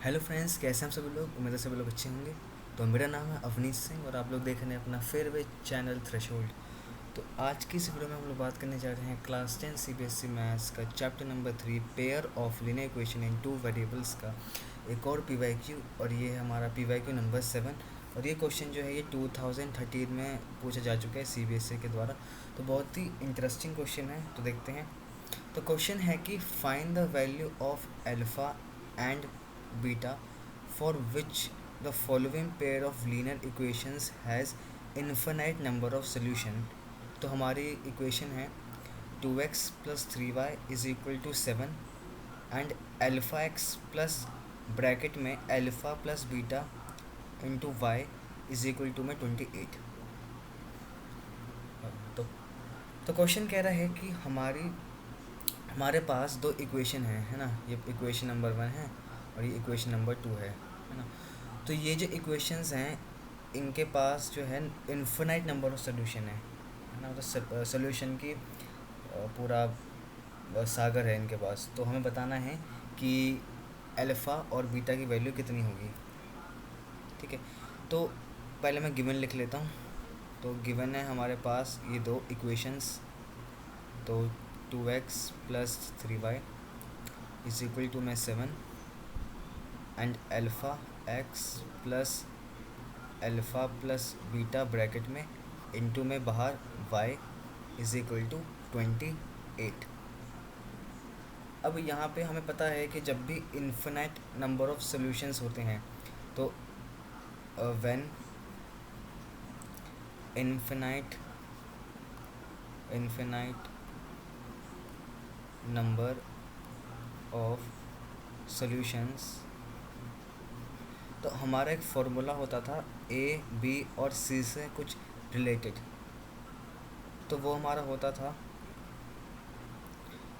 Hello friends, कैसे हैं आप सभी लोग। उम्मीद है सभी लोग अच्छे होंगे। तो मेरा नाम है अवनीश सिंह और आप लोग देख रहे हैं अपना फेवरेट चैनल थ्रेशोल्ड। तो आज की इस वीडियो में हम लोग बात करने जा रहे हैं क्लास 10 सीबीएसई मैथ्स का chapter number 3 pair of linear equation in two variables का एक और पीवाईक्यू। और ये है हमारा पीवाईक्यू नंबर 7। और ये क्वेश्चन जो है ये 2013 में पूछा जा चुका है सीबीएसई के द्वारा। तो बहुत ही इंटरेस्टिंग क्वेश्चन है, तो देखते हैं। तो क्वेश्चन है कि find the value of alpha and beta for which the following pair of linear equations has infinite number of solution। तो हमारी इक्वेशन है 2x plus 3y is equal to 7 and alpha x plus bracket में alpha plus beta into y is equal to में 28। तो तो question कह रहा है कि हमारे पास दो इक्वेशन है ना। ये इक्वेशन नंबर 1 है और ये इक्वेशन नंबर 2 है ना। तो ये जो इक्वेशंस हैं इनके पास जो है इन्फिनाइट नंबर ऑफ सोल्यूशन है ना। मतलब सोल्यूशन की पूरा सागर है इनके पास। तो हमें बताना है कि अल्फ़ा और बीटा की वैल्यू कितनी होगी। ठीक है, तो पहले मैं गिवन लिख लेता हूँ। तो गिवन है हमारे पास ये दो इक्वेशंस। तो 2x plus 3y is equal to में 7 and alpha x plus beta bracket में इंटू में बाहर y इज इक्वल टू 28। अब यहाँ पे हमें पता है कि जब भी इन्फिनाइट नंबर ऑफ सॉल्यूशंस होते हैं तो when infinite number of solutions, तो हमारा एक फॉर्मूला होता था ए बी और सी से कुछ रिलेटेड। तो वो हमारा होता था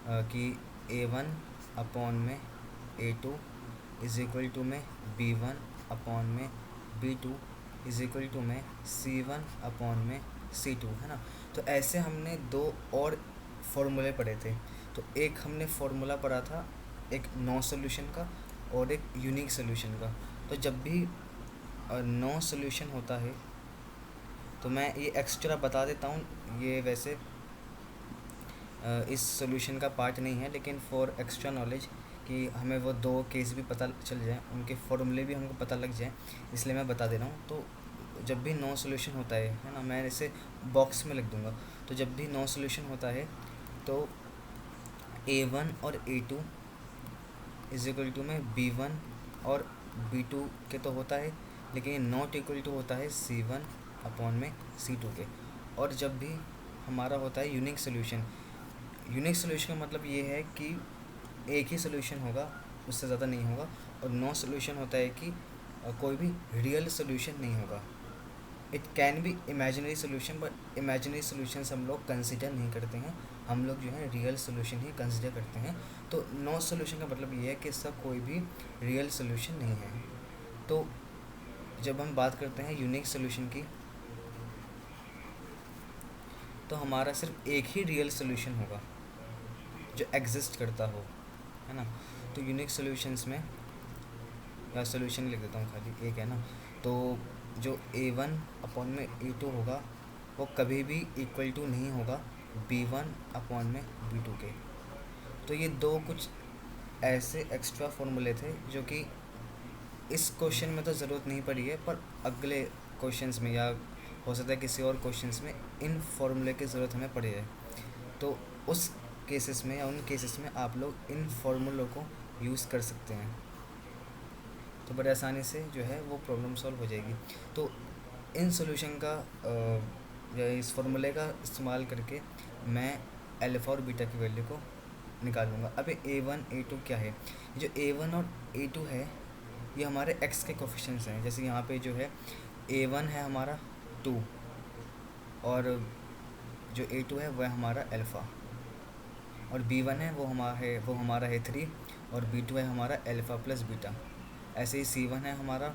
कि A1 अपॉन में A2 इज इक्वल टू में B1 अपॉन में B2 इज इक्वल टू में C1 अपॉन में C2, है ना। तो ऐसे हमने दो और फॉर्मूले पढ़े थे। तो एक हमने फॉर्मूला पढ़ा था एक नो सॉल्यूशन का और एक यूनिक सॉल्यूशन का। तो जब भी नो सॉल्यूशन होता है तो मैं ये एक्स्ट्रा बता देता हूँ। ये वैसे इस सॉल्यूशन का पार्ट नहीं है, लेकिन फॉर एक्स्ट्रा नॉलेज कि हमें वो दो केस भी पता चल जाए, उनके फॉर्मूले भी हमको पता लग जाए, इसलिए मैं बता दे रहा हूँ। तो जब भी नो सॉल्यूशन होता है ना, मैं इसे बॉक्स में लिख दूँगा। तो जब भी नो सॉल्यूशन होता है तो A1 और A2 इज इक्वल टू में B1 और B2 के तो होता है, लेकिन ये नॉट इक्वल टू होता है C1 अपॉन में C2 के। और जब भी हमारा होता है यूनिक सोल्यूशन, यूनिक सोल्यूशन का मतलब ये है कि एक ही सोल्यूशन होगा, उससे ज़्यादा नहीं होगा। और नो सोल्यूशन होता है कि कोई भी रियल सोल्यूशन नहीं होगा। It can be imaginary solution, but imaginary solutions हम लोग कंसिडर नहीं करते हैं। हम लोग जो है रियल सोल्यूशन ही कंसिडर करते हैं। तो नो सोल्यूशन का मतलब ये है कि इसका कोई भी रियल सोल्यूशन नहीं है। तो जब हम बात करते हैं यूनिक सोल्यूशन की, तो हमारा सिर्फ एक ही रियल सोल्यूशन होगा जो एग्जिस्ट करता हो, है ना। तो यूनिक सोल्यूशंस में, या सोल्यूशन लिख देता हूँ खाली एक, है ना। तो जो A1 अपॉन में A2 होगा वो कभी भी इक्वल टू नहीं होगा B1 अपॉन में B2 के। तो ये दो कुछ ऐसे एक्स्ट्रा फॉर्मूले थे जो कि इस क्वेश्चन में तो ज़रूरत नहीं पड़ी है, पर अगले क्वेश्चंस में या हो सकता है किसी और क्वेश्चंस में इन फॉर्मूले की ज़रूरत हमें पड़ी है। तो उस केसेस में या उन केसेस में आप लोग इन फॉर्मूलों को यूज़ कर सकते हैं, तो बड़े आसानी से जो है वो प्रॉब्लम सॉल्व हो जाएगी। तो इन सॉल्यूशन का या इस फॉर्मूले का इस्तेमाल करके मैं अल्फ़ा और बीटा की वैल्यू को निकालूंगा। अब A1 A2 क्या है? जो A1 और A2 है ये हमारे x के कोफिशिएंट्स हैं। जैसे यहाँ पे जो है A1 है हमारा 2 और जो A2 है वह हमारा अल्फ़ा, और B1 है वो हमारा है 3 और B2 है हमारा अल्फ़ा प्लस बीटा। ऐसे ही C1 है हमारा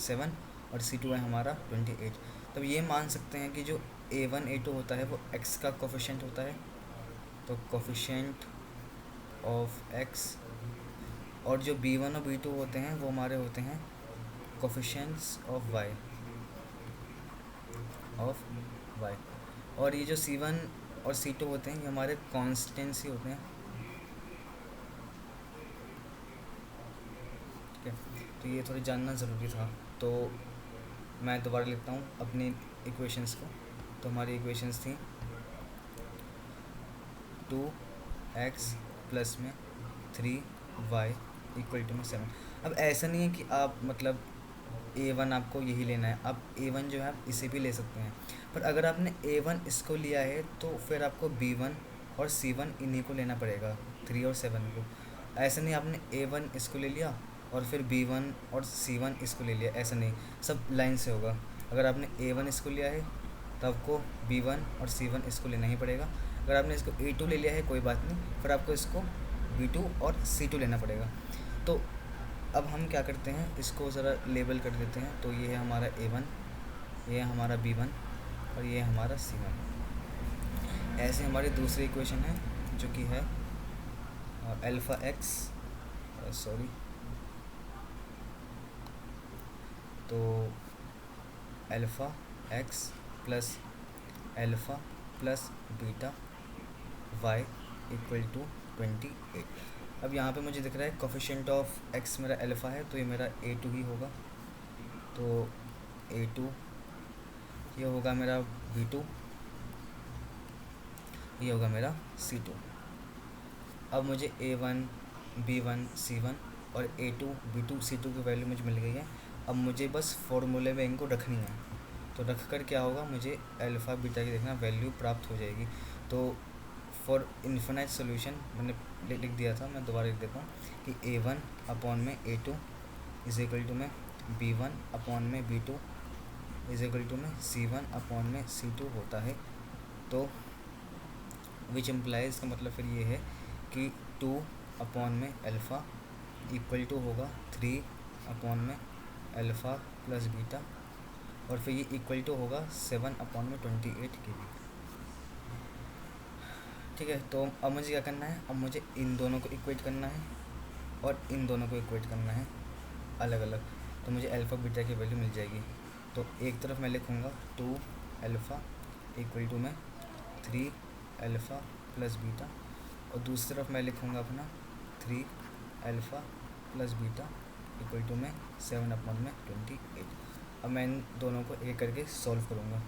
7 और C2 है हमारा 28। तब ये मान सकते हैं कि जो A1 A2 होता है वो x का कोफिशिएंट होता है। तो कोफिशिएंट ऑफ x और जो B1 और B2 होते हैं वो हमारे होते हैं कोफिशिएंट्स ऑफ y। और ये जो C1 और C2 होते हैं ये हमारे कॉन्स्टेंट्स ही होते हैं, ठीक है। तो ये थोड़ी जानना ज़रूरी था। तो मैं दोबारा लिखता हूँ अपनी इक्वेशंस को। तो हमारी इक्वेशंस थी 2x प्लस में 3y इक्वल टू में 7। अब ऐसा नहीं है कि आप मतलब A1 आपको यही लेना है, आप A1 जो है आप इसे भी ले सकते हैं। पर अगर आपने A1 इसको लिया है तो फिर आपको B1 और C1 इन्हीं को लेना पड़ेगा, 3 और 7 को। ऐसा नहीं आपने A1 इसको ले लिया और फिर B1 और C1 इसको ले लिया, ऐसा नहीं, सब लाइन से होगा। अगर आपने A1 इसको लिया है तो आपको B1 और C1 इसको लेना ही पड़ेगा। अगर आपने इसको A2 ले लिया है कोई बात नहीं, फिर आपको इसको B2 और C2 लेना पड़ेगा। तो अब हम क्या करते हैं, इसको ज़रा लेबल कर देते हैं। तो ये है हमारा A1, ये है हमारा B1 और ये है हमारा C1। ऐसे हमारी दूसरी इक्वेशन है जो कि है अल्फ़ा एक्स, सॉरी, तो alpha x plus alpha plus beta y equal to 28। अब यहाँ पे मुझे दिख रहा है कोफिशिएंट ऑफ एक्स मेरा अल्फ़ा है, तो ये मेरा A2 ही होगा। तो A2 ये होगा मेरा B2, ये होगा मेरा C2। अब मुझे A1 B1 C1 और A2 B2 C2 की वैल्यू मुझे मिल गई है। अब मुझे बस फॉर्मूले में इनको रखनी है। तो रख कर क्या होगा, मुझे अल्फ़ा बीटा की देखना वैल्यू प्राप्त हो जाएगी। तो फॉर इन्फिनाइट सोल्यूशन मैंने लिख दिया था, मैं दोबारा लिख देता हूँ कि A1 अपॉन में A2 इज इक्वल टू में B1 अपॉन में B2 इज इक्वल टू में C1 अपॉन में C2 होता है। तो विच इम्प्लाइज का मतलब फिर ये है कि 2 अपॉन में अल्फ़ा इक्वल टू होगा 3 अपॉन में अल्फ़ा प्लस बीटा, और फिर ये इक्वल टू होगा 7 अपॉन में 28 के भी, ठीक है। तो अब मुझे क्या करना है, अब मुझे इन दोनों को इक्वेट करना है और इन दोनों को इक्वेट करना है अलग अलग। तो मुझे अल्फ़ा बीटा की वैल्यू मिल जाएगी। तो एक तरफ मैं लिखूँगा 2 अल्फ़ा इक्वल टू में 3 अल्फ़ा प्लस बीटा, और दूसरी तरफ मैं लिखूँगा अपना 3 alpha plus beta equal to में 7 अपॉन में 28। अब मैं इन दोनों को एक करके सॉल्व करूँगा।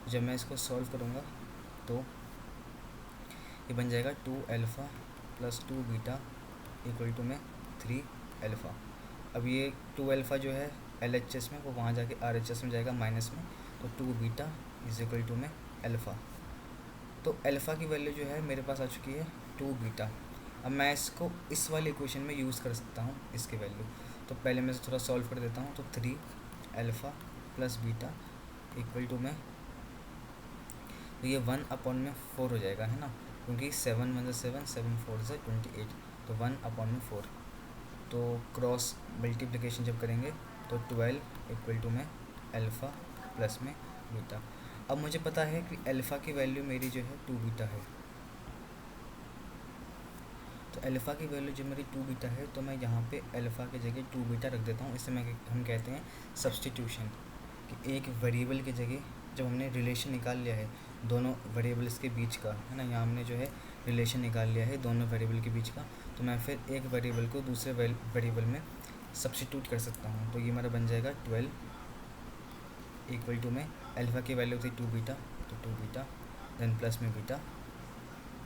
जब मैं इसको सॉल्व करूँगा तो ये बन जाएगा 2 alpha plus 2 beta equal to में 3 अल्फ़ा। अब ये 2 अल्फ़ा जो है LHS में, वो वहाँ जाके RHS में जाएगा माइनस में, तो 2 बीटा इज इक्वल टू में अल्फ़ा। तो अल्फ़ा की वैल्यू जो है मेरे पास आ चुकी है 2 बीटा। अब मैं इसको इस वाले इक्वेशन में यूज़ कर सकता हूँ, इसकी वैल्यू। तो पहले मैं इसे थोड़ा सॉल्व कर देता हूँ। तो 3 alpha plus beta equal to में, तो ये 1 अपॉन में 4 हो जाएगा, है ना, क्योंकि 7 1 7 7 4 28, तो 1 अपॉन में 4। तो क्रॉस मल्टीप्लिकेशन जब करेंगे तो 12 इक्वल टू में अल्फ़ा प्लस में बीटा। अब मुझे पता है कि अल्फ़ा की वैल्यू मेरी जो है 2 बीटा है। तो अल्फ़ा की वैल्यू जो मेरी 2 बीटा है, तो मैं यहाँ पे अल्फ़ा की जगह 2 बीटा रख देता हूँ। इसे हम कहते हैं सब्सटीट्यूशन, कि एक वेरिएबल की जगह जब हमने रिलेशन निकाल लिया है दोनों वेरिएबल्स के बीच का, है ना, यहाँ हमने जो है रिलेशन निकाल लिया है दोनों वेरिएबल के बीच का, तो मैं फिर एक वेरिएबल को दूसरे वेरिएबल में सब्सटीट्यूट कर सकता हूँ। तो ये मेरा बन जाएगा 12 इक्वल टू में अल्फ़ा की वैल्यू थी 2 बीटा, तो 2 बीटा देन प्लस में बीटा,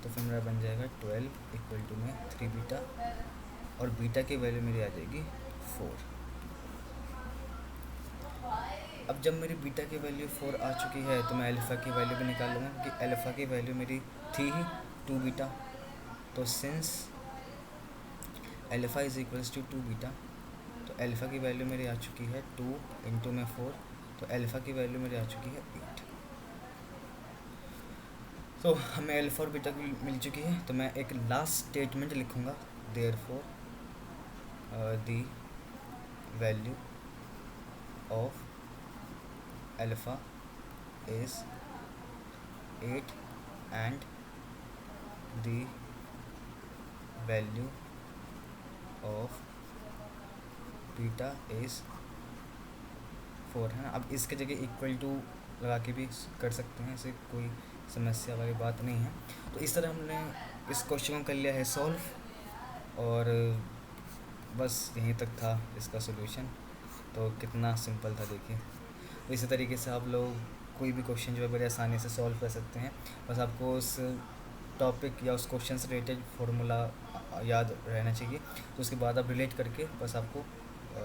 तो फिर मेरा बन जाएगा 12 इक्वल टू में 3 बीटा, और बीटा की वैल्यू मेरी आ जाएगी 4। अब जब मेरी बीटा की वैल्यू 4 आ चुकी है तो मैं अल्फ़ा की वैल्यू भी निकाल लूँगा, क्योंकि अल्फ़ा की वैल्यू मेरी थी ही 2 बीटा। तो since alpha is equals to 2 beta, तो अल्फ़ा की वैल्यू मेरी आ चुकी है 2 इंटू में 4, तो अल्फ़ा की वैल्यू मेरी आ चुकी है 8। तो हमें अल्फ़ा और बीटा की मिल चुकी है। तो मैं एक लास्ट स्टेटमेंट लिखूँगा, therefore the value of alpha is 8 and the value of beta is 4 है ना। अब इसके जगह इक्वल टू लगा के भी कर सकते हैं, ऐसे कोई समस्या वाली बात नहीं है। तो इस तरह हमने इस क्वेश्चन को कर लिया है सॉल्व, और बस यहीं तक था इसका सॉल्यूशन। तो कितना सिंपल था देखिए। तो इसी तरीके से आप लोग कोई भी क्वेश्चन जो है बड़े आसानी से सॉल्व कर सकते हैं। बस आपको उस टॉपिक या उस क्वेश्चन से रिलेटेड फार्मूला याद रहना चाहिए, तो उसके बाद आप रिलेट करके बस आपको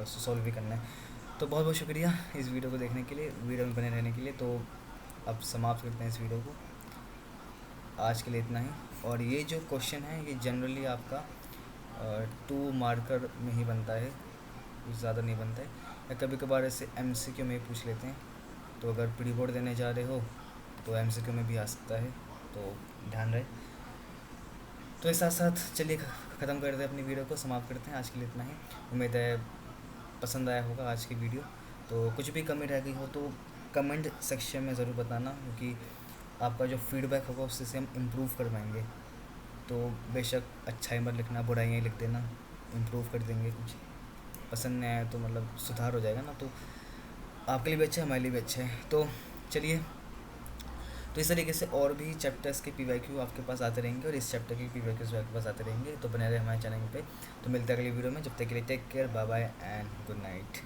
सॉल्व भी करना है। तो बहुत बहुत शुक्रिया इस वीडियो को देखने के लिए, वीडियो में बने रहने के लिए। तो अब समाप्त करते हैं इस वीडियो को, आज के लिए इतना ही। और ये जो क्वेश्चन है ये जनरली आपका 2 मार्कर में ही बनता है, कुछ ज़्यादा नहीं बनता है, या कभी कभार ऐसे MCQ में पूछ लेते हैं। तो अगर प्री बोर्ड देने जा रहे हो तो MCQ में भी आ सकता है, तो ध्यान रहे। तो इस साथ साथ चलिए ख़त्म करते हैं अपनी वीडियो को, समाप्त करते हैं। आज के लिए इतना ही। उम्मीद है पसंद आया होगा आज की वीडियो। तो कुछ भी कमी रह गई हो तो कमेंट सेक्शन में ज़रूर बताना, क्योंकि आपका जो फीडबैक होगा उससे हम इम्प्रूव कर पाएंगे। तो बेशक अच्छाई मत लिखना, बुराइयाँ लिख देना, इम्प्रूव कर देंगे। कुछ पसंद नहीं आया तो मतलब सुधार हो जाएगा ना, तो आपके लिए भी अच्छा है, हमारे लिए भी अच्छा है। तो चलिए, तो इस तरीके से और भी चैप्टर्स के PYQ आपके पास आते रहेंगे, और इस चैप्टर के PYQs आपके पास आते रहेंगे। तो बने रहे हमारे चैनल पे। तो मिलते हैं अगली वीडियो में, जब तक के लिए take care, bye bye and good night.